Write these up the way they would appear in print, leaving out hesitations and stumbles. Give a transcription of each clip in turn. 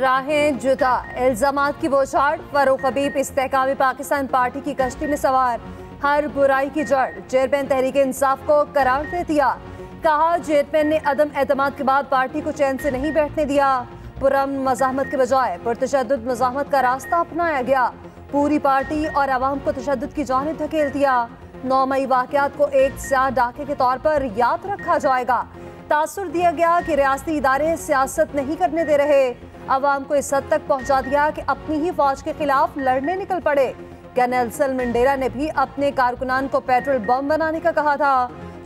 राहें जुदा, इल्जामात की बौछार, फरूख हबीब इस्तेहकाम पाकिस्तान पार्टी की कश्ती में सवार, हर बुराई की जड़, चेयरमैन तहरीक इंसाफ को करार दे दिया। कहा चेयरमैन ने अदम एतमाद के बाद पार्टी को चैन से नहीं बैठने दिया। पुरअमन मज़ाहमत के बजाय पुरतशद्दुद मज़ाहमत का रास्ता अपनाया गया। पूरी पार्टी और अवाम को तशद्दुद की जानिब धकेल दिया। 9 मई वाक़यात को एक स्याह डाके के तौर पर याद रखा जाएगा। तासुर दिया गया कि रियासती इदारे सियासत नहीं करने दे रहे। अवाम को इस हद तक पहुंचा दिया कि अपनी ही फौज के खिलाफ लड़ने निकल पड़े। क्या नेल्सन मंडेला ने भी अपने कारकुनान को पेट्रोल बम बनाने का कहा था।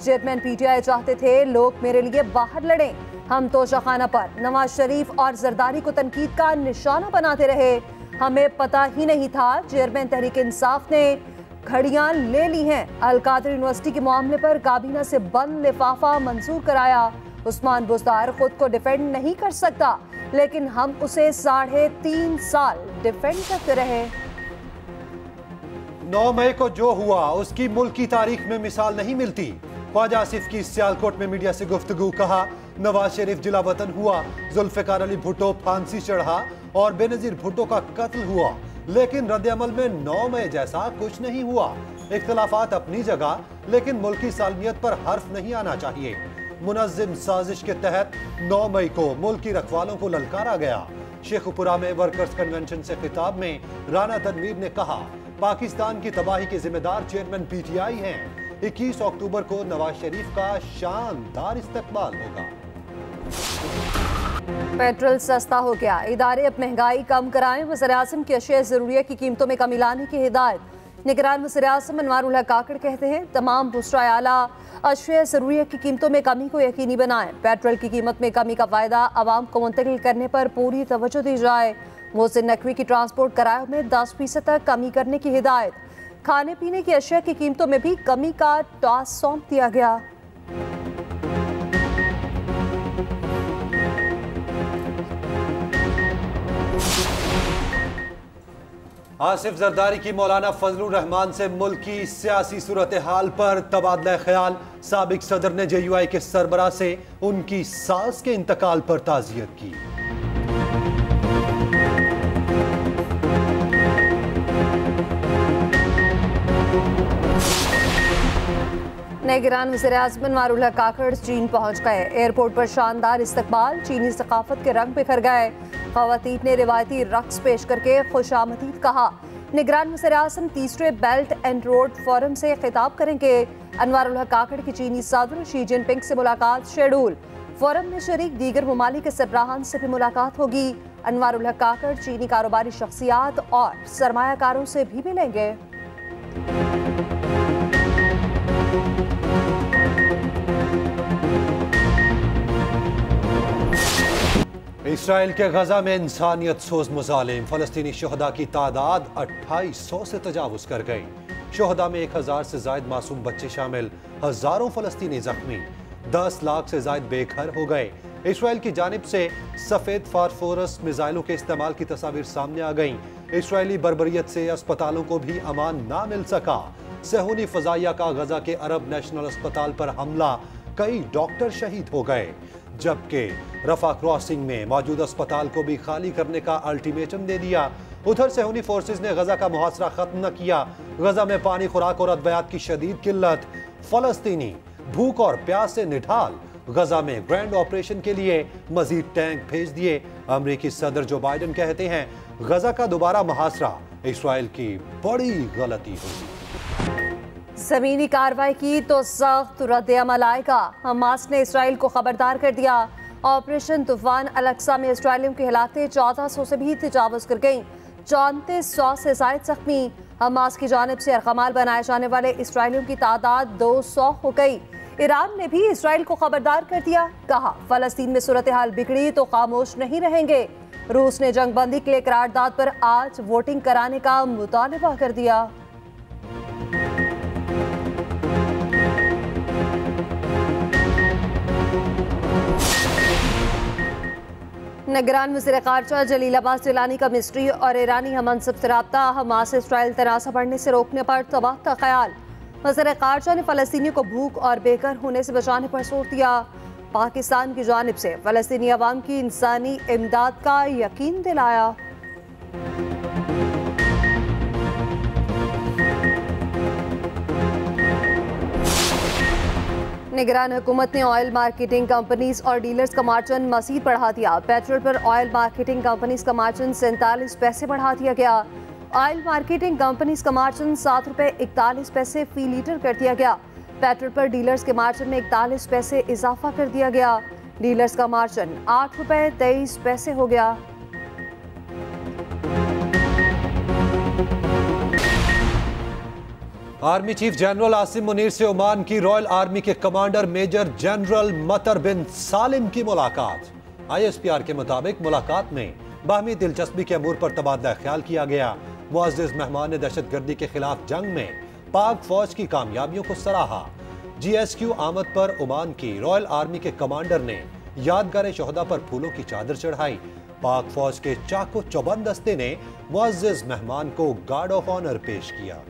चेयरमैन पीटीआई चाहते थे लोग मेरे लिए बाहर लड़ें। हम तोशाखाना पर नवाज शरीफ और जरदारी को तनकीद का निशाना बनाते रहे। हमें पता ही नहीं था चेयरमैन तहरीक इंसाफ ने घड़ियां ले ली हैं। अल-कादर यूनिवर्सिटी के मामले पर काबीना से बंद लिफाफा मंजूर कराया। उस्मान बुज़दार खुद को डिफेंड नहीं कर सकता, लेकिन हम उसे 3.5 साल डिफेंड करते रहे। 9 मई को जो हुआ उसकी मुल्क की तारीख में मिसाल नहीं मिलती। ख्वाजा आसिफ की सियालकोट में मीडिया से गुफ्तगू, कहा नवाज शरीफ जिला वतन हुआ, जुल्फ़िकार अली भुट्टो फांसी चढ़ा और बेनज़ीर भुट्टो का कत्ल हुआ, लेकिन रद्द-ए-अमल में 9 मई जैसा कुछ नहीं हुआ। इख्तिलाफात अपनी जगह, लेकिन मुल्की सालमियत पर हर्फ नहीं आना चाहिए। मुनज़्ज़म साजिश के तहत 9 मई को मुल्की रखवालों को ललकारा गया। शेखुपुरा में वर्कर्स कन्वेंशन से खिताब में राना तनवीर ने कहा पाकिस्तान की तबाही के जिम्मेदार चेयरमैन पीटीआई हैं। 21 अक्टूबर को नवाज शरीफ का शानदार इस्तकबाल होगा। पेट्रोल सस्ता हो गया, इदारे अब महंगाई कम कराएं। वज़ीर-ए-आज़म की अशिया ज़रूरिया की कीमतों में कमी लाने की हिदायत। निगरान वज़ीर-ए-आज़म अनवारुल हक काकड़ कहते हैं तमाम बुशरा आला अशिया ज़रूरिया की कीमतों में कमी को यकीनी बनाएं। पेट्रोल की कीमत में कमी का फ़ायदा आवाम को मुंतकिल करने पर पूरी तवज्जो दी जाए। मोहसिन नकवी की ट्रांसपोर्ट किरायों में 10% तक कमी करने की हिदायत। खाने पीने की अशिया की कीमतों में भी कमी का टास्क सौंप दिया गया। आसिफ जरदारी की मौलाना फजलुर रहमान से मुल्क की सियासी सूरत हाल पर तबादला ख्याल। साबिक सदर ने JUI के सरबराह से उनकी सास के इंतकाल पर ताज़ियत की। निगरान वज़ीर-ए-आज़म अनवारुल हक काकड़ चीन पहुंच गए। एयरपोर्ट पर शानदार इस्तकबाल, चीनी सकाफत के रंग बिखर गए। ख़वातीन ने रिवायती रक्स पेश करके खुशामदीद कहा। निगरान वज़ीर-ए-आज़म तीसरे बेल्ट एंड रोड फोरम से खिताब करेंगे। अनवारुल हक काकड़ की चीनी सदर शी जिनपिंग से मुलाकात शेड्यूल। फोरम में शरीक दीगर ममालिक के सरबराहान से भी मुलाकात होगी। अनवारुल हक काकड़ चीनी कारोबारी शख्सियात और सरमायाकारों से भी मिलेंगे। इसराइल के गजा में इंसानियत सोज मुजालिम, फलस्तीनी शहदा की तादाद 2800 से तजावुज कर गई। शहदा में 1000 से जायद मासूम बच्चे शामिल, हजारों फलस्तीनी जख्मी, 10 लाख से जायद बेघर हो गए। इसराइल की जानिब से सफेद फास्फोरस मिसाइलों के इस्तेमाल की तस्वीर सामने आ गई। इसराइली बर्बरियत से अस्पतालों को भी अमान ना मिल सका। सहूनी फजाइया का गजा के अरब नेशनल अस्पताल पर हमला, कई डॉक्टर शहीद हो गए। जबकि रफा क्रॉसिंग में मौजूद अस्पताल को भी खाली करने का अल्टीमेटम दे दिया। उधर सहूनी फोर्सेज ने गजा का मुहासरा खत्म न किया। गजा में पानी, खुराक और अद्वियात की शदीद किल्लत, फलस्तीनी भूख और प्यास से निढाल। गजा में ग्रैंड ऑपरेशन के लिए मजीद टैंक भेज दिए। अमेरिकी सदर जो बाइडन कहते हैं गजा का दोबारा मुहासरा इसराइल की बड़ी गलती होगी। ज़मीनी कार्रवाई की तो सख्त रद्द-ए-अमल आएगा। हमास ने इसराइल को खबरदार कर दिया। ऑपरेशन तूफान अल-अक्सा में इसराइलियों की हलाकतें 1400 से भी तजावुज कर गईं। 3400 से जायद जख्मी। हमास की जानिब से अरकमाल बनाए जाने वाले इसराइलियों की तादाद 200 हो गई। ईरान ने भी इसराइल को खबरदार कर दिया। कहा फलस्तीन में सूरत हाल बिगड़ी तो खामोश नहीं रहेंगे। रूस ने जंगबंदी के लिए करारदाद पर आज वोटिंग कराने का मुतालबा कर दिया। निगरान वज़ीर ख़ारजा जलील अब्बास जिलानी का मिस्री और ईरानी हममनसब से रब्ता। हमास इसराइल तनाज़ा बढ़ने से रोकने पर तबाह का ख्याल। वज़ीर ख़ारजा ने फ़लस्तीनियों को भूख और बेघर होने से बचाने पर जोर दिया। पाकिस्तान की जानिब से फ़लस्तीनी अवाम की इंसानी इमदाद का यकीन दिलाया। निगरान हुकूमत ने ऑयल मार्केटिंग कंपनीज और डीलर्स का मार्जिन मज़ीद बढ़ा दिया। पेट्रोल पर ऑयल मार्केटिंग कंपनीज का मार्जिन 47 पैसे बढ़ा दिया गया। ऑयल मार्केटिंग कंपनीज का मार्जिन 7 रुपये 41 पैसे फी लीटर कर दिया गया। पेट्रोल पर डीलर्स के मार्जिन में 41 पैसे इजाफा कर दिया गया। डीलर्स का मार्जिन 8 रुपये 23 पैसे हो गया। Army chief general Asim Munir से ओमान की रॉयल आर्मी के कमांडर मेजर जनरल मतर बिन सालिम की मुलाकात। ISPR के मुताबिक मुलाकात में बाहमी दिलचस्पी के अमूर पर तबादला ख्याल किया गया। मुअज़्ज़िज़ मेहमान ने दहशतगर्दी के खिलाफ जंग में पाक फौज की कामयाबियों को सराहा। GSQ आमद पर ओमान की रॉयल आर्मी के कमांडर ने यादगार शोहदा पर फूलों की चादर चढ़ाई। पाक फौज के चाको चौबंद दस्ते ने मुअज़्ज़िज़ मेहमान को गार्ड ऑफ ऑनर पेश किया।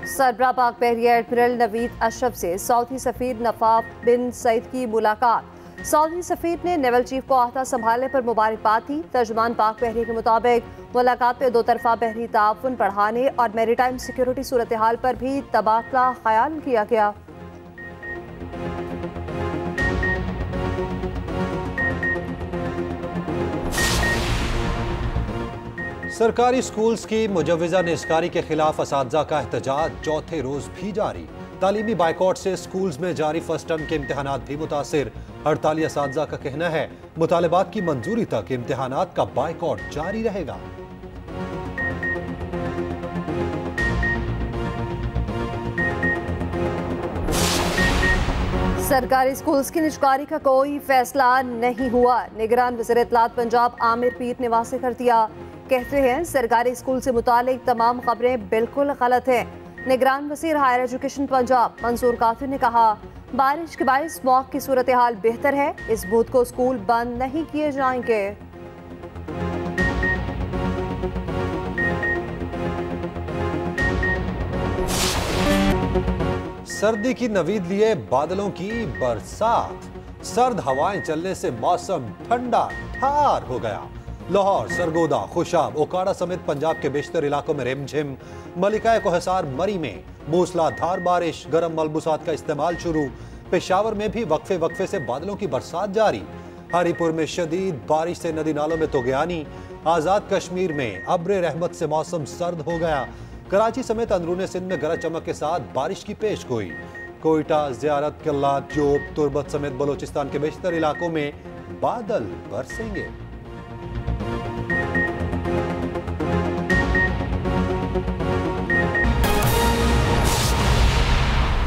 सरबराह पाक बहरिया एडमिरल नवीद अशरफ से सऊदी सफीर नवाफ बिन सईद की मुलाकात। सऊदी सफीर ने नेवल चीफ को अहदा संभालने पर मुबारकबाद दी। तर्जुमान पाक बहरिया के मुताबिक मुलाकात में दो तरफा बहरी ताउन बढ़ाने और मैरीटाइम सिक्योरिटी सूरत हाल पर भी तबादला ख्याल किया गया। सरकारी स्कूल्स की मुजव्वज़ा निस्कारी के खिलाफ असातिज़ा का एहतजाज चौथे रोज भी जारी। तालीमी बाइकॉट से स्कूल्स में जारी फर्स्ट टर्म के इम्तिहानात भी मुतासिर। हड़ताली असातिज़ा का कहना है मुतालबात की मंजूरी तक इम्तिहानात का बाइकॉट जारी रहेगा। सरकारी स्कूल्स की निजकारी का कोई फैसला नहीं हुआ। निगरान वज़ीर इत्तलात पंजाब आमिर पीर ने वाज़ेह कर दिया। कहते हैं सरकारी स्कूल से मुतालिक तमाम खबरें बिल्कुल गलत हैं। निगरान वज़ीर हायर एजुकेशन पंजाब मंसूर काफी ने कहा बारिश के बायस स्मॉग की सूरत हाल बेहतर है। इस बुध को स्कूल बंद नहीं किए जाएंगे। सर्दी की नवीद लिए बादलों की बरसात। सर्द हवाएं चलने से मौसम ठंडा ठार हो गया। लाहौर, सरगोदा, खुशाब, ओकाड़ा समेत पंजाब के बेशतर इलाकों में रिमझिम। मलिका कोहसार मरी में मूसलाधार बारिश। गर्म मलबूसात का इस्तेमाल शुरू। पेशावर में भी वक्फे वक्फे से बादलों की बरसात जारी। हरीपुर में शदीद बारिश से नदी नालों में तोगयानी। आज़ाद कश्मीर में अब्र रहमत से मौसम सर्द हो गया। कराची समेत अंदरूनी सिंध में गरज चमक के साथ बारिश की पेश गोई। कोयटा, ज़ियारत, किल्ला, जोब, तुर्बत समेत बलोचिस्तान के बेशतर इलाकों में बादल बरसेंगे।